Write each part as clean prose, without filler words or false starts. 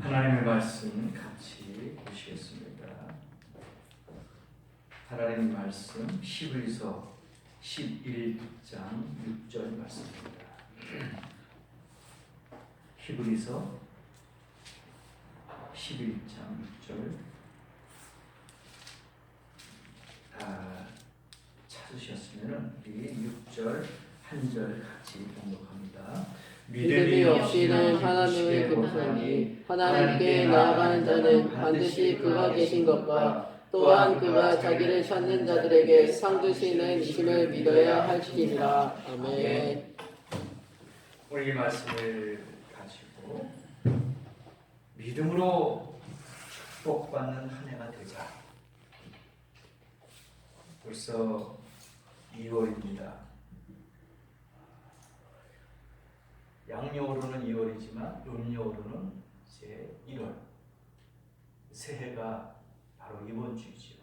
하나님의 말씀 같이 보시겠습니다. 하나님의 말씀 히브리서 11장 6절 말씀입니다. 히브리서 11장 6절 찾으셨으면 이 6절 한 절 같이 봉독합니다. 믿음이 없이는 하나님을 공포하니 하나님께 나아가는 자는 반드시 그가 계신 것과 또한 그가 자기를 찾는 자들에게 상 주시는 이심을 믿어야 할지니라. 아멘. 오늘 이 말씀을 가지고 믿음으로 축복받는 한 해가 되자. 벌써 2월입니다. 양력으로는 2월이지만 음력으로는 이제 1월. 새해가 바로 이번 주이죠.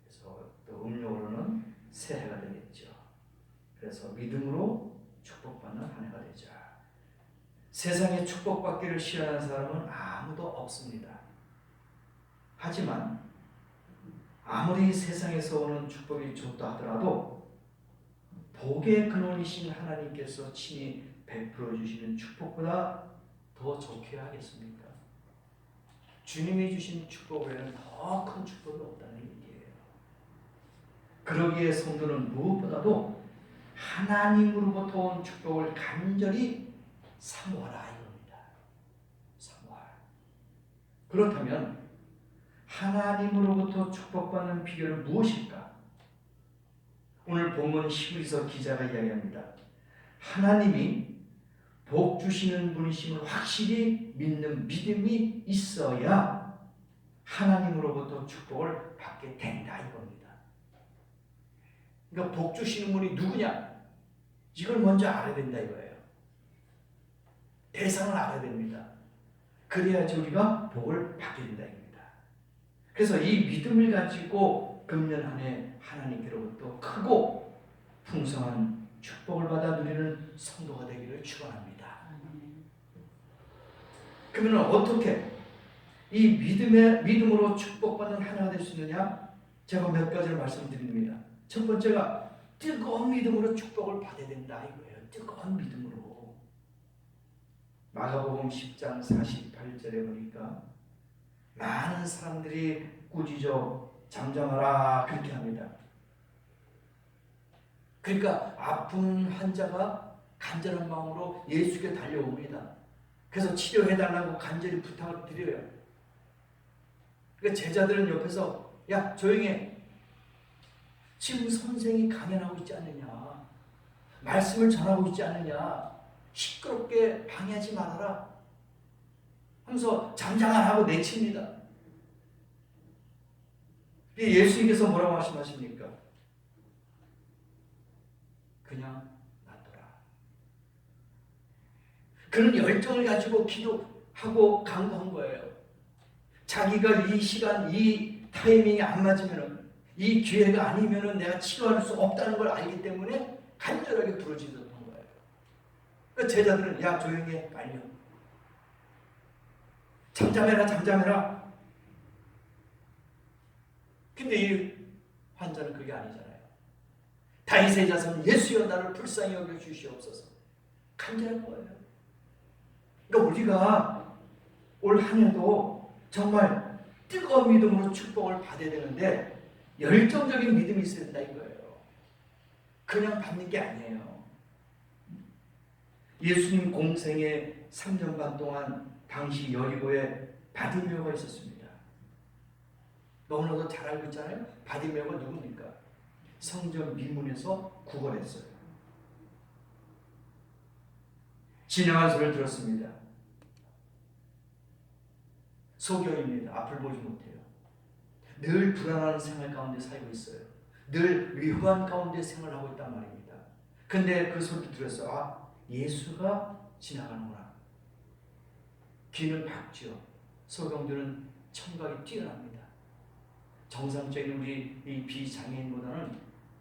그래서 또 음력으로는 새해가 되겠죠. 그래서 믿음으로 축복받는 한 해가 되자. 세상에 축복받기를 싫어하는 사람은 아무도 없습니다. 하지만 아무리 세상에서 오는 축복이 좋다 하더라도 복의 근원이신 하나님께서 친히 베풀어 주시는 축복보다 더 좋게 하겠습니까? 주님이 주신 축복 외에는 더 큰 축복이 없다는 얘기예요. 그러기에 성도는 무엇보다도 하나님으로부터 온 축복을 간절히 사모하라 이겁니다. 사모하라. 그렇다면 하나님으로부터 축복받는 비결은 무엇일까? 오늘 본문 히브리서 기자가 이야기합니다. 하나님이 복 주시는 분이심을 확실히 믿는 믿음이 있어야 하나님으로부터 축복을 받게 된다 이겁니다. 그러니까 복 주시는 분이 누구냐? 이걸 먼저 알아야 된다 이거예요. 대상을 알아야 됩니다. 그래야지 우리가 복을 받게 된다 이겁니다. 그래서 이 믿음을 가지고 금년 한 해 하나님께로부터 크고 풍성한 축복을 받아 누리는 성도가 되기를 축원합니다. 그러면 어떻게 이 믿음으로 축복받는 하나가 될 수 있느냐? 제가 몇 가지를 말씀드립니다. 첫 번째가 뜨거운 믿음으로 축복을 받아야 된다 이거예요. 뜨거운 믿음으로. 마가복음 10장 48절에 보니까 많은 사람들이 꾸짖어 잠잠하라 그렇게 합니다. 그러니까 아픈 환자가 간절한 마음으로 예수께 달려옵니다. 그래서 치료해달라고 간절히 부탁을 드려요. 그러니까 제자들은 옆에서 야 조용히 해. 지금 선생이 강연하고 있지 않느냐. 말씀을 전하고 있지 않느냐. 시끄럽게 방해하지 말아라 하면서 잠잠하라고 내칩니다. 예수님께서 뭐라고 말씀하십니까? 그냥 놔둬라. 그런 열정을 가지고 기도하고 강구한 거예요. 자기가 이 시간, 이 타이밍이 안 맞으면, 이 기회가 아니면 내가 치료할 수 없다는 걸 알기 때문에 간절하게 부르짖었던 거예요. 그러니까 제자들은 야 조용히 해 빨리. 잠잠해라 잠잠해라. 근데 이 환자는 그게 아니잖아요. 다윗의 자손 예수여 나를 불쌍히 여겨 주시옵소서. 간절한 거예요. 그러니까 우리가 올 한 해도 정말 뜨거운 믿음으로 축복을 받아야 되는데 열정적인 믿음이 있어야 된다 이거예요. 그냥 받는 게 아니에요. 예수님 공생의 3년 반 동안 당시 여리고에 바디메오가 있었습니다. 너무나도 잘 알고 있잖아요. 바디메오가 누굽니까? 성전 미문에서 구걸했어요. 지나간 소리를 들었습니다. 소경입니다. 앞을 보지 못해요. 늘 불안한 생활 가운데 살고 있어요. 늘 위험한 가운데 생활하고 있단 말입니다. 근데 그 소리를 들었어요. 아, 예수가 지나가는구나. 귀는 박죠. 소경들은 청각이 뛰어납니다. 정상적인 우리 이 비장애인보다는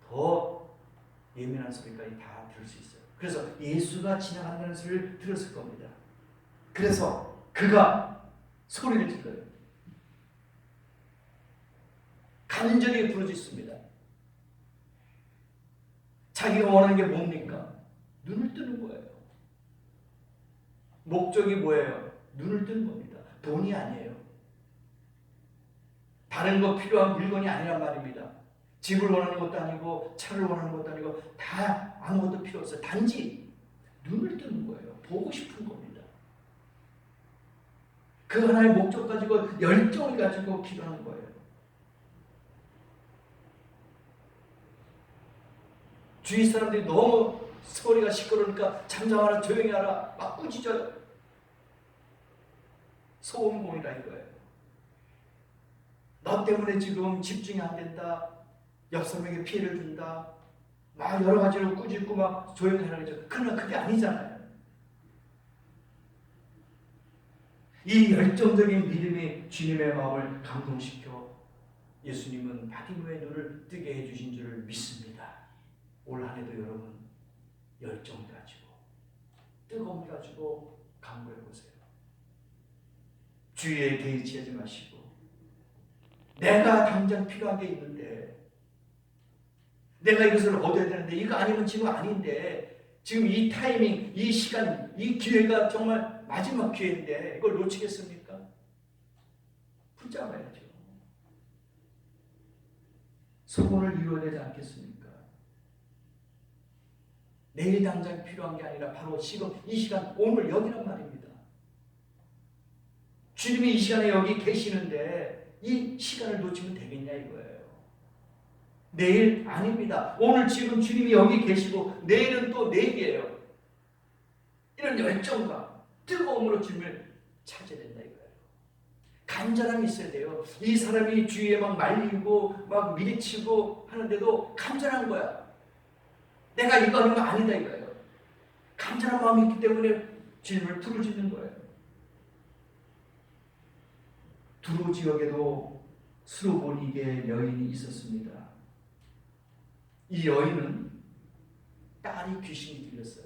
더 예민한 소리까지 다 들을 수 있어요. 그래서 예수가 지나간다는 소리를 들었을 겁니다. 그래서 그가 소리를 질러요. 간절히 부르짖습니다. 자기가 원하는 게 뭡니까? 눈을 뜨는 거예요. 목적이 뭐예요? 눈을 뜨는 겁니다. 돈이 아니에요. 다른 거 필요한 물건이 아니란 말입니다. 집을 원하는 것도 아니고 차를 원하는 것도 아니고 다 아무것도 필요 없어요. 단지 눈을 뜨는 거예요. 보고 싶은 겁니다. 그 하나의 목적 가지고 열정을 가지고 기도하는 거예요. 주위 사람들이 너무 소리가 시끄러우니까 잠잠하라, 조용히 하라 막 꾸짖어요. 소음공이라 이거예요. 너 때문에 지금 집중이 안 된다. 옆 사람에게 피해를 준다. 막 여러 가지로 꾸짖고 막 조용히 하라고 그러죠. 그러나 그게 아니잖아요. 이 열정적인 믿음이 주님의 마음을 감동시켜 예수님은 바디모의 눈을 뜨게 해주신 줄을 믿습니다. 올 한 해도 여러분 열정 가지고 뜨거움 가지고 간구해 보세요. 주위에 개의치하지 마시고 내가 당장 필요한 게 있는데 내가 이것을 얻어야 되는데 이거 아니면 지금 아닌데 지금 이 타이밍, 이 시간, 이 기회가 정말 마지막 기회인데 이걸 놓치겠습니까? 붙잡아야죠. 소원을 이루어야 되지 않겠습니까? 내일 당장 필요한 게 아니라 바로 지금 이 시간 오늘 여기란 말입니다. 주님이 이 시간에 여기 계시는데 이 시간을 놓치면 되겠냐 이거예요. 내일 아닙니다. 오늘 지금 주님이 여기 계시고 내일은 또 내일이에요. 이런 열정과 뜨거움으로 주님을 찾아야 된다 이거예요. 간절함이 있어야 돼요. 이 사람이 주위에 막 말리고 막 밀치고 하는데도 간절한 거야. 내가 이거 하는 거 아니다 이거예요. 간절한 마음이 있기 때문에 주님을 부르짖는 거예요. 두로 지역에도 스로보니게 여인이 있었습니다. 이 여인은 딸이 귀신이 들렸어요.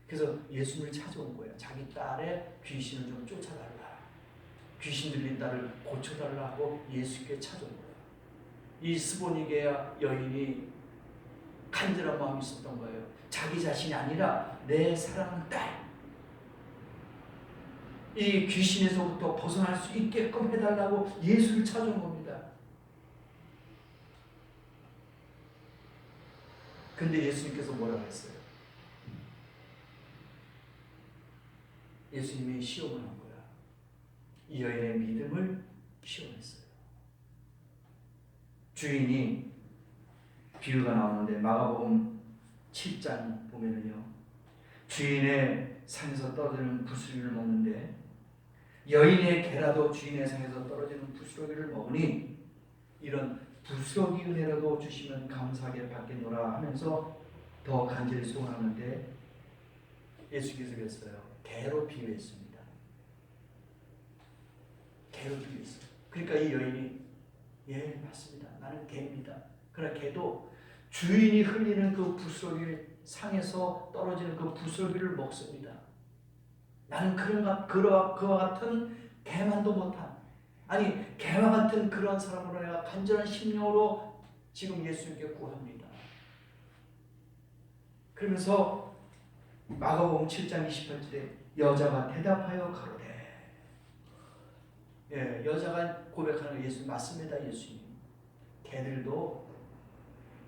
그래서 예수님을 찾아온 거예요. 자기 딸의 귀신을 좀 쫓아달라. 귀신 들린 딸을 고쳐달라고 예수께 찾아온 거예요. 이 스보니게 여인이 간절한 마음이 있었던 거예요. 자기 자신이 아니라 내 사랑하는 딸. 이 귀신에서부터 벗어날 수 있게끔 해달라고 예수를 찾아온 겁니다. 근데 예수님께서 뭐라고 했어요? 예수님이 시험을 한 거야. 이 여인의 믿음을 시험했어요. 주인이 비유가 나오는데 마가복음 7장 보면은요. 주인의 상에서 떨어지는 부스러기를 먹는데 여인의 개라도 주인의 상에서 떨어지는 부스러기를 먹으니 이런 부스러기 은혜라도 주시면 감사하게 받겠노라 하면서 더 간절히 소원하는데 예수께서 그랬어요. 개로 비유했습니다. 개로 비유했어요. 그러니까 이 여인이 예 맞습니다. 나는 개입니다. 그러나 개도 주인이 흘리는 그 부스러기 상에서 떨어지는 그 부스러기를 먹습니다. 나는 그와 같은 개만도 못한 아니 개와 같은 그런 사람으로 내가 간절한 심령으로 지금 예수님께 구합니다. 그러면서 마가복음 7장 28절에 여자가 대답하여 가로되 예, 여자가 고백하는 예수님 맞습니다. 예수님 개들도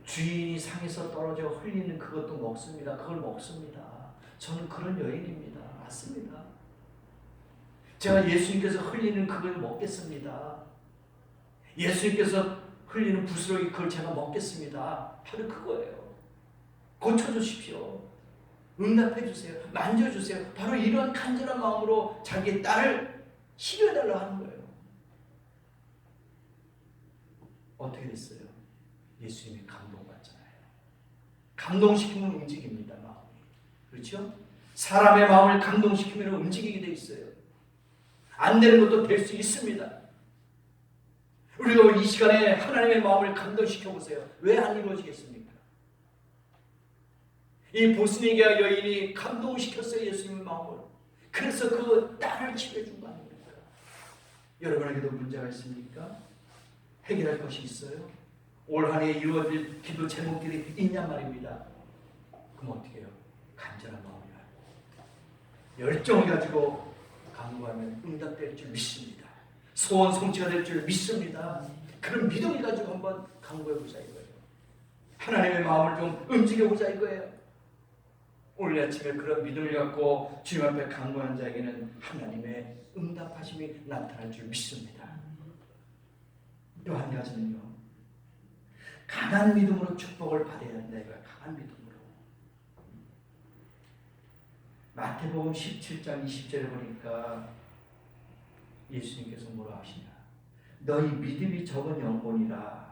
주인이 상에서 떨어져 흘리는 그것도 먹습니다. 그걸 먹습니다. 저는 그런 여인입니다. 맞습니다. 제가 예수님께서 흘리는 그걸 먹겠습니다. 예수님께서 흘리는 부스러기 그걸 제가 먹겠습니다. 바로 그거예요. 고쳐주십시오. 응답해주세요. 만져주세요. 바로 이런 간절한 마음으로 자기의 딸을 치료해달라고 하는 거예요. 어떻게 됐어요? 예수님이 감동받잖아요. 감동시키면 움직입니다. 마음이. 그렇죠? 사람의 마음을 감동시키면 움직이게 돼 있어요. 안 되는 것도 될 수 있습니다. 우리가 이 시간에 하나님의 마음을 감동시켜 보세요. 왜 안 이루어지겠습니까? 이 보스니게 여인이 감동시켰어요. 예수님의 마음을. 그래서 그 딸을 치료해 준 거 아닙니까? 여러분에게도 문제가 있습니까? 해결할 것이 있어요? 올 한 해 이루어질 기도 제목들이 있냔 말입니다. 그럼 어떻게 해요? 간절한 마음이야. 열정을 가지고 간구하면 응답될 줄 믿습니다. 소원 성취가 될 줄 믿습니다. 그런 믿음을 가지고 한번 간구해보자 이거예요. 하나님의 마음을 좀 움직여보자 이거예요. 오늘 아침에 그런 믿음을 갖고 주님 앞에 간구하는 자에게는 하나님의 응답하심이 나타날 줄 믿습니다. 또 한 가지는요, 강한 믿음으로 축복을 받아야 한다 이거예요. 강한 믿음으로. 마태복음 17장 20절에 보니까 예수님께서 뭐라 하시냐, 너희 믿음이 적은 영혼이라.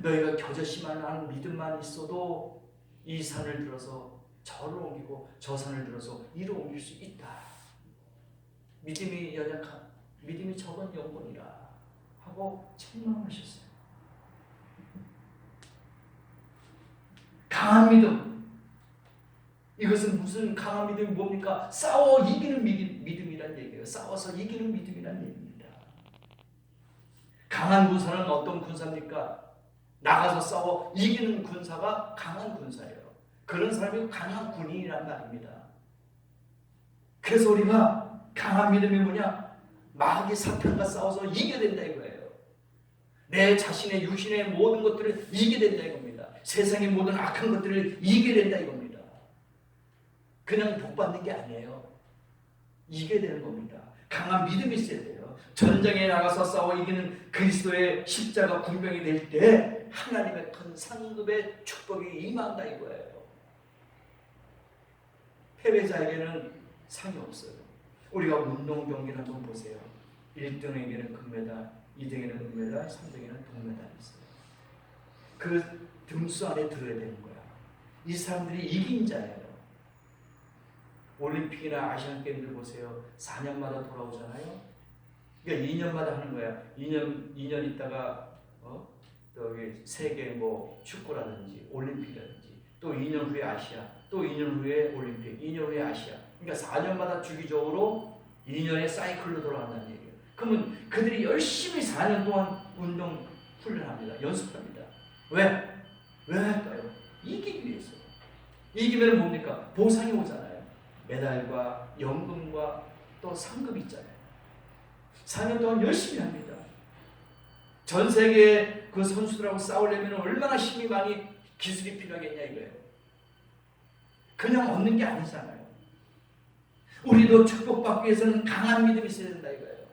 너희가 겨자씨만 믿음만 있어도 이 산을 들어서 저를 옮기고 저 산을 들어서 이로 옮길 수 있다. 믿음이 연약한, 믿음이 적은 영혼이라 하고 책망하셨어요. 강한 믿음. 이것은 무슨 강한 믿음이 뭡니까? 싸워 이기는 믿음이란 얘기예요. 싸워서 이기는 믿음이란 얘기입니다. 강한 군사는 어떤 군사입니까? 나가서 싸워 이기는 군사가 강한 군사예요. 그런 사람이 강한 군인이란 말입니다. 그래서 우리가 강한 믿음이 뭐냐? 마귀 사탄과 싸워서 이겨야 된다 이거예요. 내 자신의 육신의 모든 것들을 이겨야 된다 이겁니다. 세상의 모든 악한 것들을 이겨야 된다 이겁니다. 그냥 복받는 게 아니에요. 이겨야 되는 겁니다. 강한 믿음이 있어야 돼요. 전쟁에 나가서 싸워 이기는 그리스도의 십자가 군병이 될 때 하나님의 큰 상급의 축복이 임한다 이거예요. 패배자에게는 상이 없어요. 우리가 운동 경기를 한번 보세요. 1등에게는 금메달, 2등에는 은메달, 3등에는 동메달이 있어요. 그 등수 안에 들어야 되는 거야. 이 사람들이 이긴 자예요. 올림픽이나 아시안게임들 보세요. 4년마다 돌아오잖아요. 그러니까 2년마다 하는 거야. 2년 있다가 여기 세계 뭐 축구라든지 올림픽이라든지 또 2년 후에 아시아, 또 2년 후에 올림픽, 2년 후에 아시아. 그러니까 4년마다 주기적으로 2년의 사이클로 돌아간다는 얘기예요. 그러면 그들이 열심히 4년 동안 운동 훈련합니다. 연습합니다. 왜? 왜 할까요? 이기기 위해서. 이기면 뭡니까? 보상이 오잖아요. 메달과 연금과 또 상금이 있잖아요. 4년 동안 열심히 합니다. 전 세계 그 선수들하고 싸우려면 얼마나 힘이 많이 기술이 필요하겠냐 이거예요. 그냥 얻는 게 아니잖아요. 우리도 축복받기 위해서는 강한 믿음이 있어야 된다 이거예요.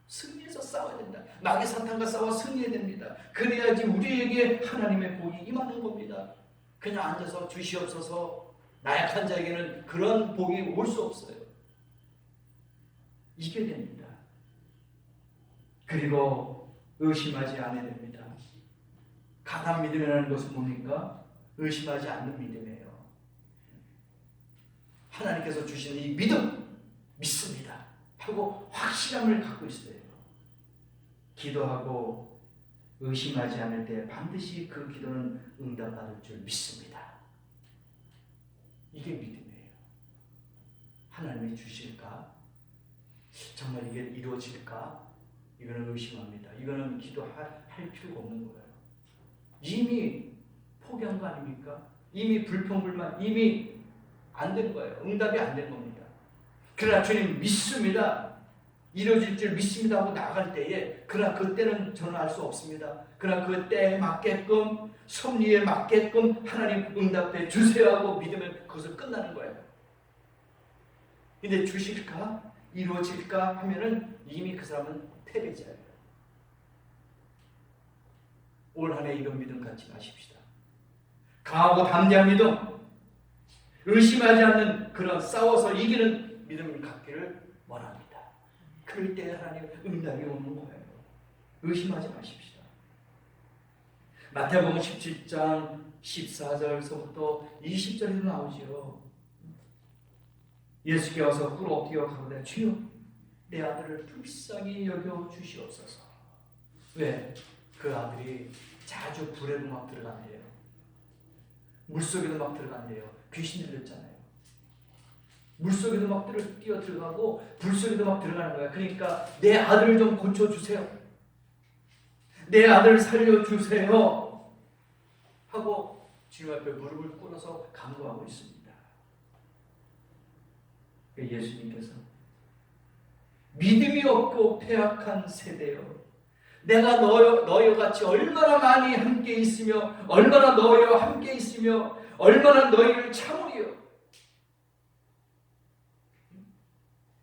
승리해서 싸워야 된다. 마귀 사탄과 싸워 승리해야 됩니다. 그래야지 우리에게 하나님의 복이 임하는 겁니다. 그냥 앉아서 주시옵소서, 나약한 자에게는 그런 복이 올 수 없어요. 이겨야 됩니다. 그리고 의심하지 않아야 됩니다. 강한 믿음이라는 것은 뭡니까? 의심하지 않는 믿음이에요. 하나님께서 주신 이 믿음, 믿습니다 하고 확실함을 갖고 있어야 돼요. 기도하고 의심하지 않을 때 반드시 그 기도는 응답받을 줄 믿습니다. 이게 믿음이에요. 하나님이 주실까? 정말 이게 이루어질까? 이거는 의심합니다. 이거는 기도할 필요가 없는 거예요. 이미 포기한 거 아닙니까? 이미 불평불만, 이미 안 된 거예요. 응답이 안 된 겁니다. 그러나 주님 믿습니다. 이루어질 줄 믿습니다 하고 나갈 때에, 그러나 그때는 저는 알 수 없습니다. 그러나 그 때에 맞게끔, 섭리에 맞게끔 하나님 응답해 주세요 하고 믿으면 그것을 끝나는 거예요. 근데 주실까? 이루어질까? 하면은 이미 그 사람은 패배자예요. 올 한 해 이런 믿음 갖지 마십시다. 강하고 담대한 믿음, 의심하지 않는 그런 싸워서 이기는 믿음을 갖기를 원합니다. 그럴 때 하나님 응답이 오는 거예요. 의심하지 마십시다. 마태복음 17장 14절서부터 20절에도 나오지요. 예수께 와서 꿇어엎드려 가로되 주여 내 아들을 불쌍히 여겨 주시옵소서. 왜? 그 아들이 자주 불에도 막 들어간대요. 물속에도 막 들어간대요. 귀신 들렸잖아요. 물속에도 막 뛰어 들어가고 불속에도 막 들어가는 거야. 그러니까 내 아들을 좀 고쳐주세요. 내 아들을 살려주세요. 하고 주님 앞에 무릎을 꿇어서 간구하고 있습니다. 예수님께서 믿음이 없고 패악한 세대여, 내가 너희와 같이 얼마나 많이 함께 있으며 얼마나 너희와 함께 있으며 얼마나 너희를 참으리요.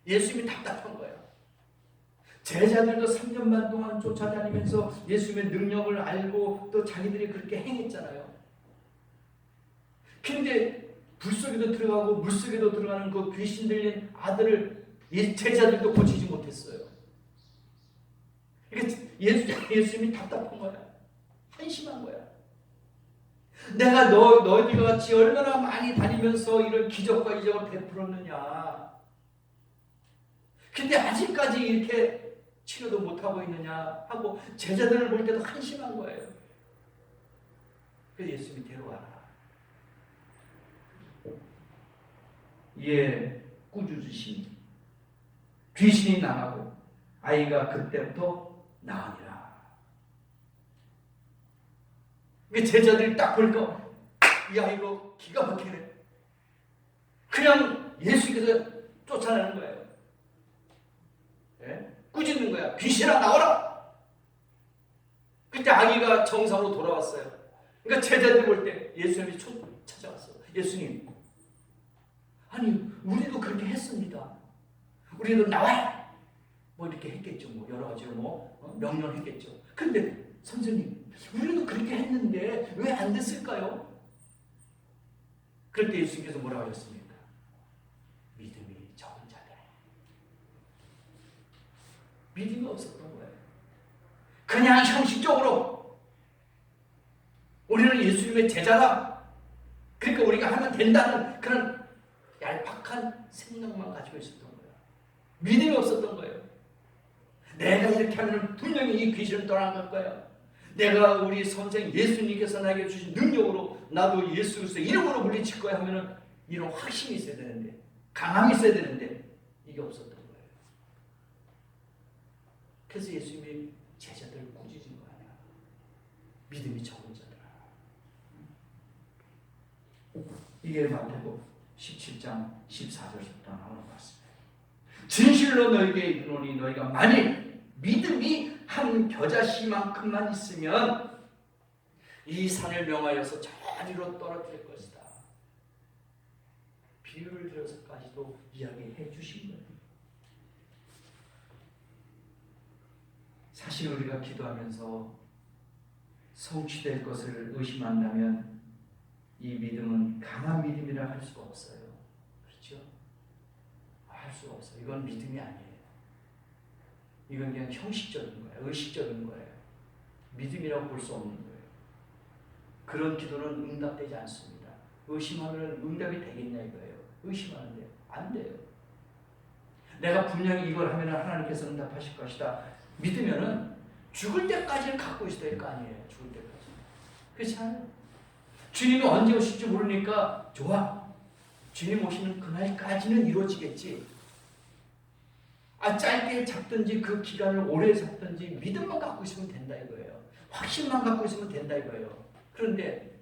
예수님이 답답한 거야. 제자들도 3년 반 동안 쫓아다니면서 예수님의 능력을 알고 또 자기들이 그렇게 행했잖아요. 근데 불속에도 들어가고 물속에도 들어가는 그 귀신 들린 아들을 제자들도 고치지 못했어요. 예수님이 답답한 거야. 한심한 거야. 내가 너희들과 같이 얼마나 많이 다니면서 이런 기적과 이적을 베풀었느냐. 근데 아직까지 이렇게 치료도 못하고 있느냐 하고 제자들을 볼 때도 한심한 거예요. 그래서 예수님이 데려와라. 이에 꾸짖으시니 귀신이 나가고 아이가 그때부터 나으니라. 제자들이 딱 보니까 이 아이가 기가 막히네. 그냥 예수께서 쫓아내는 거예요. 예? 꾸짖는 거야. 귀신아 나와라. 그때 아기가 정상으로 돌아왔어요. 그러니까 제자들 볼 때 예수님이 찾아왔어. 예수님, 아니 우리도 그렇게 했습니다. 우리도 나와라. 뭐 이렇게 했겠죠. 뭐 여러 가지로 명령했겠죠. 근데 선생님, 우리도 그렇게 했는데 왜 안 됐을까요? 그럴 때 예수님께서 뭐라고 하셨습니까? 믿음이 적은 자들. 믿음이 없었던 거예요. 그냥 형식적으로 우리는 예수님의 제자다. 그러니까 우리가 하면 된다는 그런 얄팍한 생각만 가지고 있었던 거예요. 믿음이 없었던 거예요. 내가 이렇게 하면 분명히 이 귀신을 떠나갈 거야. 내가 우리 선생 예수님께서 나에게 주신 능력으로 나도 예수 그리스도의 이름으로 물리칠 거야 하면은 이런 확신이 있어야 되는데, 강함이 있어야 되는데 이게 없었던 거예요. 그래서 예수님이 제자들을 꾸짖은 거 아니야. 믿음이 적은 자들아. 이게 마태복음 17장 14절부터 나오는 것 같습니다. 진실로 너희에게 이르노니 너희가 만일 믿음이 한 겨자씨만큼만 있으면 이 산을 명하여서 저리로 떨어뜨릴 것이다. 비유를 들어서까지도 이야기해 주신 거예요. 사실 우리가 기도하면서 성취될 것을 의심한다면 이 믿음은 강한 믿음이라 할 수가 없어요. 그렇죠? 할 수가 없어요. 이건 믿음이 아니에요. 이건 그냥 형식적인 거예요. 의식적인 거예요. 믿음이라고 볼 수 없는 거예요. 그런 기도는 응답되지 않습니다. 의심하면 응답이 되겠냐 이거예요. 의심하는데 안 돼요. 내가 분명히 이걸 하면 하나님께서 응답하실 것이다. 믿으면은 죽을 때까지는 갖고 있어야 될 거 아니에요. 죽을 때까지. 그렇지 않아요? 주님이 언제 오실지 모르니까 좋아. 주님 오시는 그날까지는 이루어지겠지. 짧게 잡든지 그 기간을 오래 잡든지 믿음만 갖고 있으면 된다 이거예요. 확신만 갖고 있으면 된다 이거예요. 그런데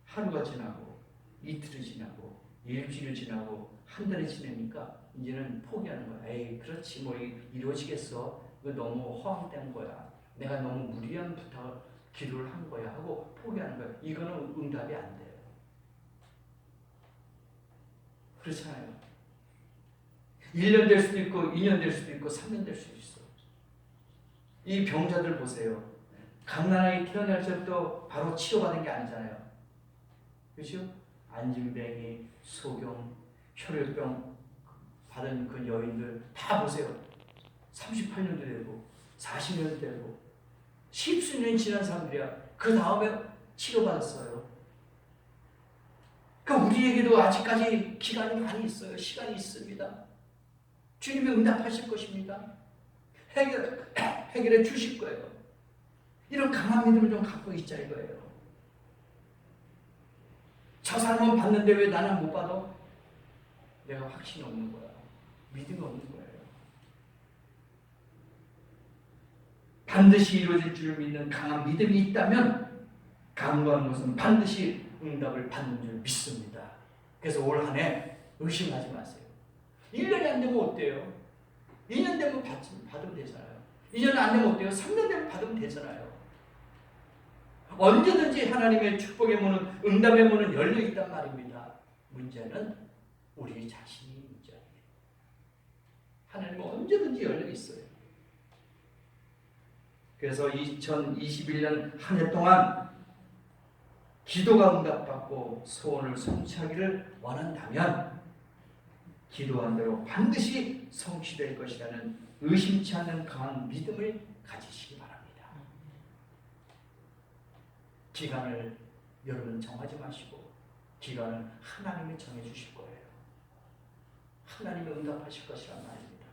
하루가 지나고 이틀이 지나고 일주일이 지나고 한 달이 지나니까 이제는 포기하는 거야. 에이 그렇지 뭐 이루어지겠어. 이거 너무 허황된 거야. 내가 너무 무리한 부탁을 기도를 한 거야 하고 포기하는 거야. 이거는 응답이 안 돼요. 그렇잖아요. 1년 될 수도 있고 2년 될 수도 있고 3년 될 수도 있어. 이 병자들 보세요. 갓난아기 태어날 때부터 바로 치료받은 게 아니잖아요. 그렇죠? 안진뱅이, 소경, 혈혈병 받은 그 여인들 다 보세요. 38년도 되고 40년도 되고 10수년 지난 사람들이야. 그 다음에 치료받았어요. 그러니까 우리에게도 아직까지 기간이 많이 있어요. 시간이 있습니다. 주님이 응답하실 것입니다. 해결해 주실 거예요. 이런 강한 믿음을 좀 갖고 있자 이거예요. 저 사람은 받는데 왜 나는 못 받아? 내가 확신이 없는 거야. 믿음이 없는 거예요. 반드시 이루어질 줄 믿는 강한 믿음이 있다면 강구하는 것은 반드시 응답을 받는 줄 믿습니다. 그래서 올 한 해 의심하지 마세요. 1년이 안 되면 어때요? 2년 되면 받으면 되잖아요. 2년 안 되면 어때요? 3년 되면 받으면 되잖아요. 언제든지 하나님의 축복의 문은, 응답의 문은 열려 있단 말입니다. 문제는 우리 자신이 문제예요. 하나님은 언제든지 열려 있어요. 그래서 2021년 한 해 동안 기도가 응답받고 소원을 성취하기를 원한다면 기도한 대로 반드시 성취될 것이라는 의심치 않는 강한 믿음을 가지시기 바랍니다. 기간을 여러분 정하지 마시고 기간은 하나님이 정해주실 거예요. 하나님이 응답하실 것이란 말입니다.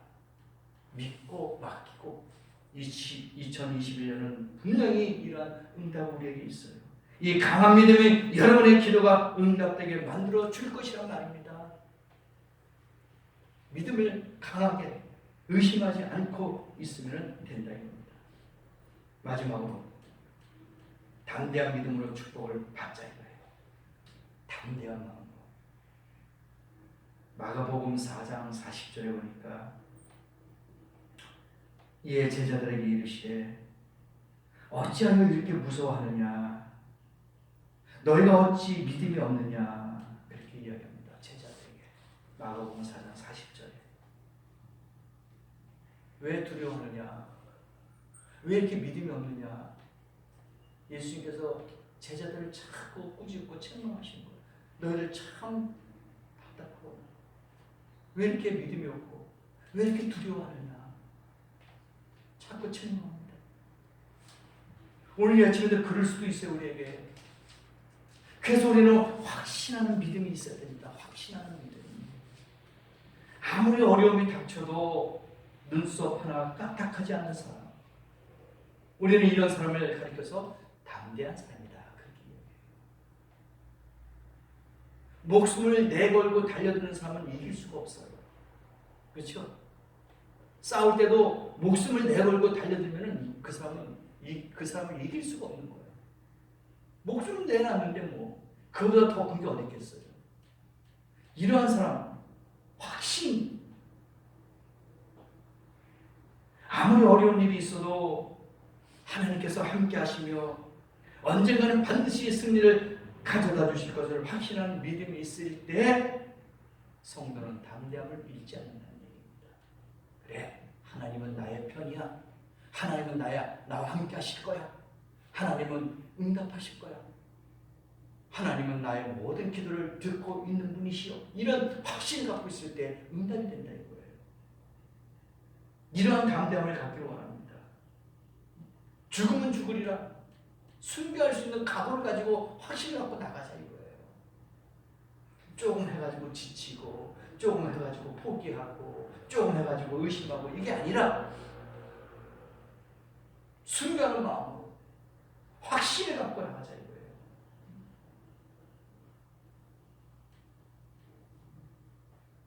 믿고 맡기고 2021년은 분명히 이러한 응답이 우리에게 있어요. 이 강한 믿음이 여러분의 기도가 응답되게 만들어 줄 것이란 말입니다. 믿음을 강하게 의심하지 않고 있으면 된다 이겁니다. 마지막으로 담대한 믿음으로 축복을 받자 이거예요. 담대한 마음으로. 마가복음 4장 40절에 보니까 이에 제자들에게 이르시되 어찌하여 이렇게 무서워하느냐 너희가 어찌 믿음이 없느냐 그렇게 이야기합니다. 제자들에게. 마가복음 4장 40절에 왜 두려워하느냐 왜 이렇게 믿음이 없느냐 예수님께서 제자들을 자꾸 꾸짖고 책망하신 거예요. 너희들 참 답답하고 왜 이렇게 믿음이 없고 왜 이렇게 두려워하느냐 자꾸 책망합니다. 오늘 이 아침에도 그럴 수도 있어요. 우리에게. 그래서 우리는 확신하는 믿음이 있어야 됩니다. 확신하는 믿음. 아무리 어려움이 닥쳐도 눈썹 하나 까딱하지 않는 사람. 우리는 이런 사람을 가리켜서 담대한 사람이다. 그렇게 얘기해요. 목숨을 내걸고 달려드는 사람은 이길 수가 없어요. 그렇죠? 싸울 때도 목숨을 내걸고 달려들면 그 사람을 이길 수가 없는 거예요. 목숨을 내놨는데 뭐 그보다 더 큰 게 어디 있겠어요. 이러한 사람 확신. 아무리 어려운 일이 있어도 하나님께서 함께 하시며 언젠가는 반드시 승리를 가져다 주실 것을 확신하는 믿음이 있을 때 성도는 담대함을 잃지 않는다는 얘기입니다. 그래, 하나님은 나의 편이야. 하나님은 나와 함께 하실 거야. 하나님은 응답하실 거야. 하나님은 나의 모든 기도를 듣고 있는 분이시오. 이런 확신을 갖고 있을 때 응답이 된다 이거예요. 이러한 담대함을 갖기를 원합니다. 죽으면 죽으리라. 순교할 수 있는 각오를 가지고 확신을 갖고 나가자 이거예요. 조금 해가지고 지치고 조금 해가지고 포기하고 조금 해가지고 의심하고 이게 아니라 순교하는 마음으로 확신을 갖고 나가자 이거예요.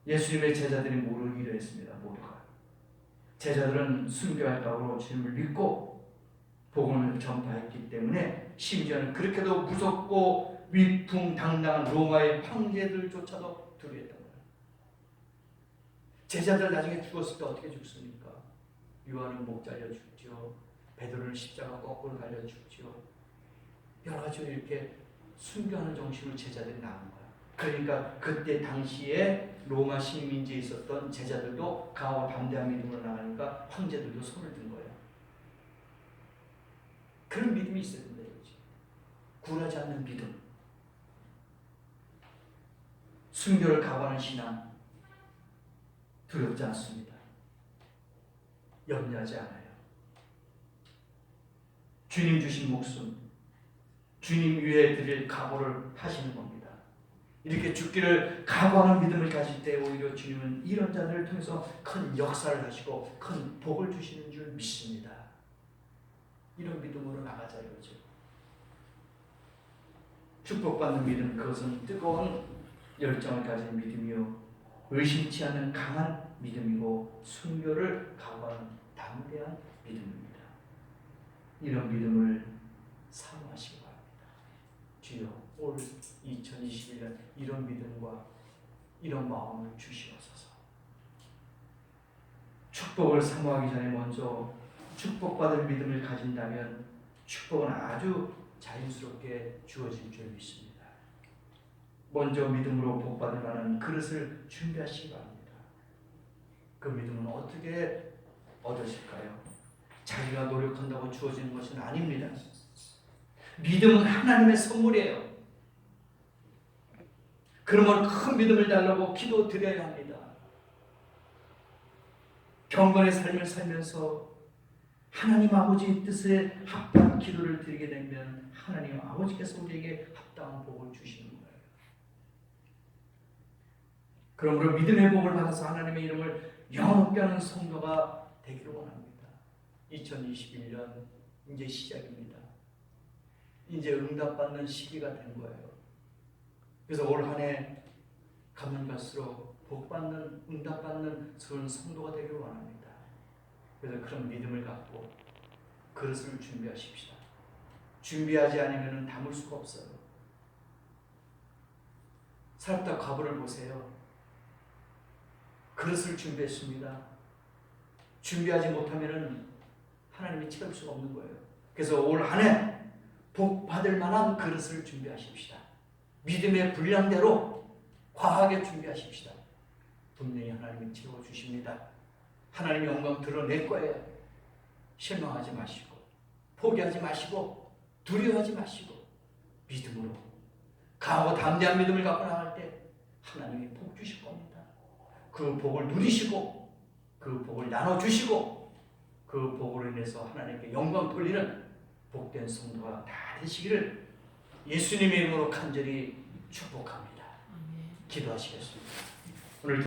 예수님의 제자들이 모르기로 했습니다. 모두가. 제자들은 순교할 각오로 주님을 믿고 복음을 전파했기 때문에 심지어는 그렇게도 무섭고 위풍당당한 로마의 황제들조차도 두려워했던 거예요. 제자들 나중에 죽었을 때 어떻게 죽습니까? 요한은 목 잘려 죽죠. 베드로는 십자가 거꾸로 달려 죽죠. 여러 가지로 이렇게 순교하는 정신으로 제자들이 나온 거예요. 그러니까 그때 당시에 로마 식민지에 있었던 제자들도 강하고 담대한 믿음으로 나가니까 황제들도 손을 든 거예요. 그런 믿음이 있어야 된다 이거지. 굴하지 않는 믿음. 순교를 각오하는 신앙. 두렵지 않습니다. 염려하지 않아요. 주님 주신 목숨, 주님 위해 드릴 각오를 하시는 겁니다. 이렇게 죽기를 각오하는 믿음을 가질 때 오히려 주님은 이런 자들을 통해서 큰 역사를 하시고 큰 복을 주시는 줄 믿습니다. 이런 믿음으로 나가자 이거죠. 축복받는 믿음, 그것은 뜨거운 열정을 가진 믿음이요 의심치 않는 강한 믿음이고 순교를 각오하는 담대한 믿음입니다. 이런 믿음을 사모하시기 바랍니다. 주여, 올 2021년 이런 믿음과 이런 마음을 주시옵소서. 축복을 사모하기 전에 먼저 축복받을 믿음을 가진다면 축복은 아주 자연스럽게 주어질 줄 믿습니다. 먼저 믿음으로 복받을 만한 그릇을 준비하시기 바랍니다. 그 믿음은 어떻게 얻으실까요? 자기가 노력한다고 주어지는 것은 아닙니다. 믿음은 하나님의 선물이에요. 그러면 큰 믿음을 달라고 기도드려야 합니다. 경건의 삶을 살면서 하나님 아버지의 뜻에 합당한 기도를 드리게 되면 하나님 아버지께서 우리에게 합당한 복을 주시는 거예요. 그러므로 믿음의 복을 받아서 하나님의 이름을 영원롭게 하는 성도가 되기를 원합니다. 2021년 이제 시작입니다. 이제 응답받는 시기가 된 거예요. 그래서 올 한 해 가면 갈수록 복받는, 응답받는 그런 성도가 되기를 원합니다. 그래서 그런 믿음을 갖고 그릇을 준비하십시다. 준비하지 않으면 담을 수가 없어요. 살다 과부를 보세요. 그릇을 준비했습니다. 준비하지 못하면 하나님이 채울 수가 없는 거예요. 그래서 올 한 해 복 받을 만한 그릇을 준비하십시다. 믿음의 분량대로 과하게 준비하십시다. 분명히 하나님이 채워주십니다. 하나님의 영광 드러낼 거예요. 실망하지 마시고 포기하지 마시고 두려워하지 마시고 믿음으로 강하고 담대한 믿음을 갖고 나갈 때 하나님이 복 주실 겁니다. 그 복을 누리시고 그 복을 나눠주시고 그 복으로 인해서 하나님께 영광 돌리는 복된 성도가 다 되시기를 예수님의 이름으로 간절히 축복합니다. 기도하시겠습니다. 오늘